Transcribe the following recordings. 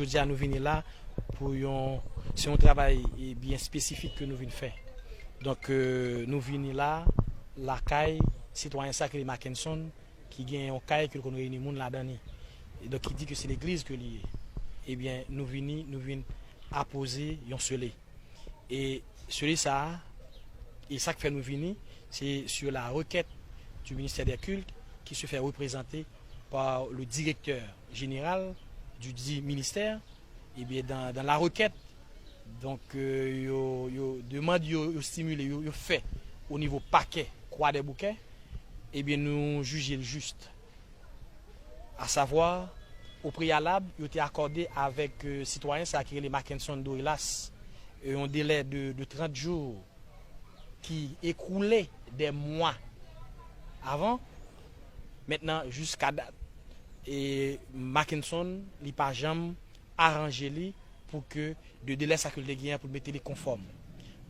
je dis à nous venir là pour c'est un travail bien spécifique que nous venons faire. Donc nous venons là, la caille citoyen sacré Mackinson qui gagne un caille que nous réunissons là-dedans. Et donc il dit que c'est l'église que lié. Eh bien nous venons apposer un soleil. Et celui ça et ça que fait nous venir, c'est sur la requête du ministère des Cultes qui se fait représenter par le directeur général du dit ministère. Et bien dans la requête, donc yo demande yo stimuler yo fait au niveau paquet croix des bouquets. Et bien nous juger le juste. À savoir au préalable, il a été accordé avec citoyens ça qui les Mackinson d'Orilas un délai de 30 jours qui écoulait des mois avant, maintenant jusqu'à date. Et Mackinson n'a pas jamais arrangé pour que de délai ça que les gagnants pour mettre les conformes.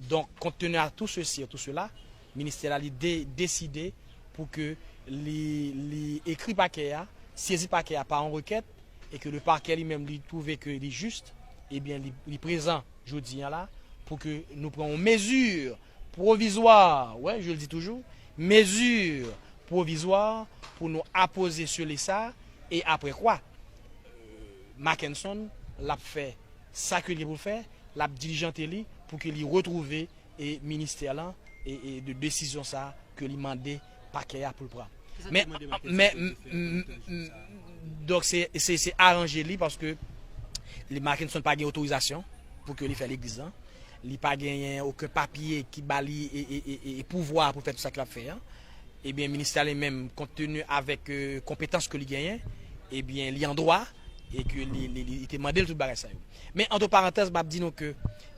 Donc, compte tenu à tout ceci et tout cela, le ministère a décidé pour que les écrits paquets, saisi paquet par en requête, et que le parquet lui-même lui trouve que il est juste, et bien il est présent jeudi là pour que nous prenions mesures provisoires, ouais, je le dis toujours, mesures provisoires pour nous apposer sur les ça, et après quoi, Mackinson l'a fait ça que il pour faire, l'a diligenté pour qu'il retrouve et ministère là et de décision ça que lui mandé paquet pour le prendre. Mais donc c'est arrangé lui parce que les Mackinson pas gain autorisation pour que lui fait l'église. Il pas gagné aucun papier qui bali et pouvoir pour faire tout ça qu'il a fait. Et bien le ministère lui-même compte tenu avec compétence que lui gagne, et bien il en droit et que il était demandé tout bagage ça. Mais entre parenthèses, m'a dit que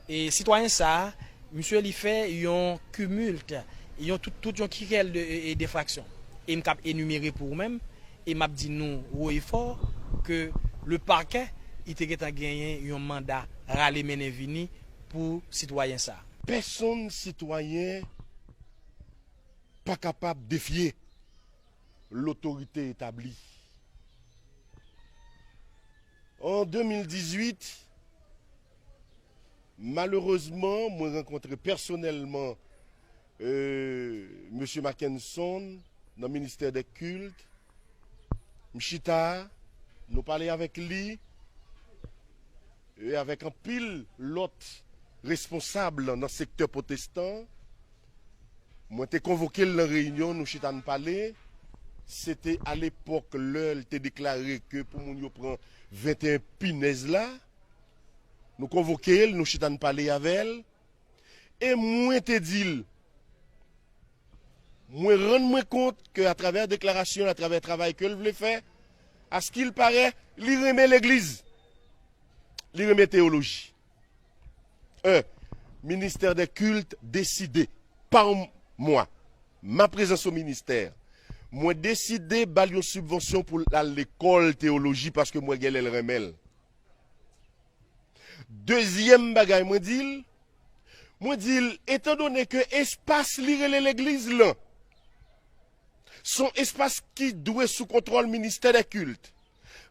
et citoyen ça, monsieur il fait un cumulte, ils ont tout un querelle de défraction. Et m'a énuméré pour vous-même et m'a dit nous haut et fort que le parquet il était gagné un mandat râler menevini pour citoyen ça. Personne citoyen pas capable de défier l'autorité établie. En 2018, malheureusement, moi j'ai rencontré personnellement M. Mackinson dans le ministère des Cultes. Mchita, nous parlons avec lui et avec un pile l'autre responsable dans le secteur protestant. Moi, j'ai convoqué la réunion, nous chita parler. C'était à l'époque, l'heure, il déclaré que pour nous prendre 21 pinaises là. Nous convoqué, nous chita parler avec elle. Et moi, te dit, moi, rends-moi compte qu'à travers la déclaration, à travers le travail qu'elle voulait faire, à ce qu'il paraît, il remet l'église. Il remet théologie. Ministère des cultes décidé par moi, ma présence au ministère, moi décidé de une subvention pour l'école théologie parce que moi j'ai le remel. Deuxième bagaille, moi dit, étant donné que espace lire l'église là, son espace qui doit sous contrôle ministère des cultes.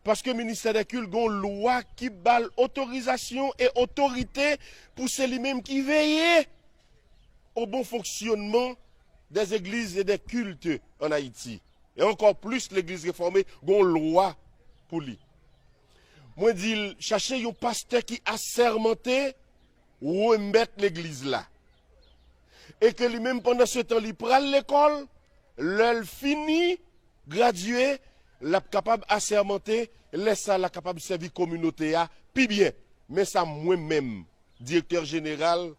Parce que le ministère des cultes a une loi qui balle autorisation et autorité pour c'est lui-même qui veille au bon fonctionnement des églises et des cultes en Haïti. Et encore plus l'église réformée a une loi pour lui. Moi, dis, cherchez un pasteur qui a sermenté ou remettre l'église là. Et que lui-même, pendant ce temps, il prend l'école, l'elle finit, gradué, la capable assermenter, laisse ça la capable de servir communauté à, puis bien. Mais ça, moi-même, directeur général,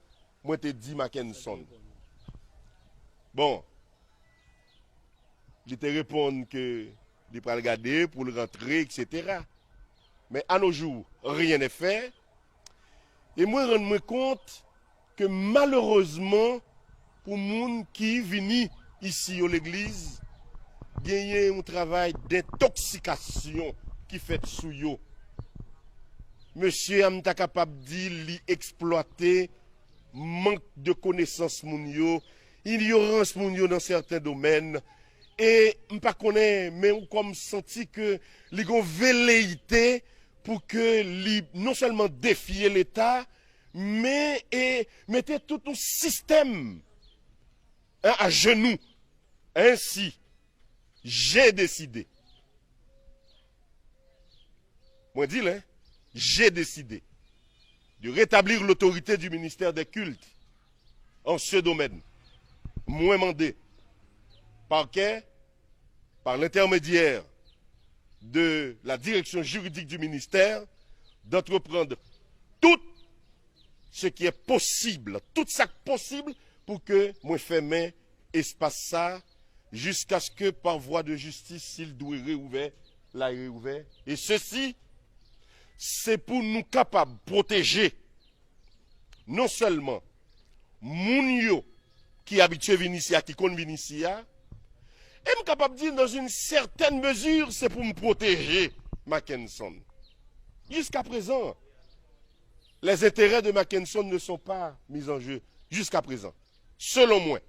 moi, te dit Mackinson. Bon, il te répond que il va regarder pour le rentrer, etc. Mais à nos jours, rien n'est fait. Et moi, je me compte que malheureusement, pour les gens qui viennent ici à l'église, gagner un travail d'intoxication qui fait sous yo. Monsieur amta capable dit li exploiter manque de connaissances moun yo, ignorance moun yo dans certains domaines et m'pa connaît mais comme senti que li gon velléité pour que non seulement défier l'État, mais mettez tout un système à genoux. Ainsi, j'ai décidé. Moi dis hein, j'ai décidé de rétablir l'autorité du ministère des cultes en ce domaine. Moi mandé par l'intermédiaire de la direction juridique du ministère, d'entreprendre tout ce qui est possible, tout ça possible pour que moi ferme espace ça jusqu'à ce que par voie de justice, s'il doit réouvrir, la réouvert. Et ceci, c'est pour nous capables de protéger non seulement moun yo qui habitué Vinicia, qui connaît Vinicia, et je suis capable de dire dans une certaine mesure, c'est pour me protéger Mackenson. Jusqu'à présent, les intérêts de Mackenson ne sont pas mis en jeu. Jusqu'à présent, selon moi.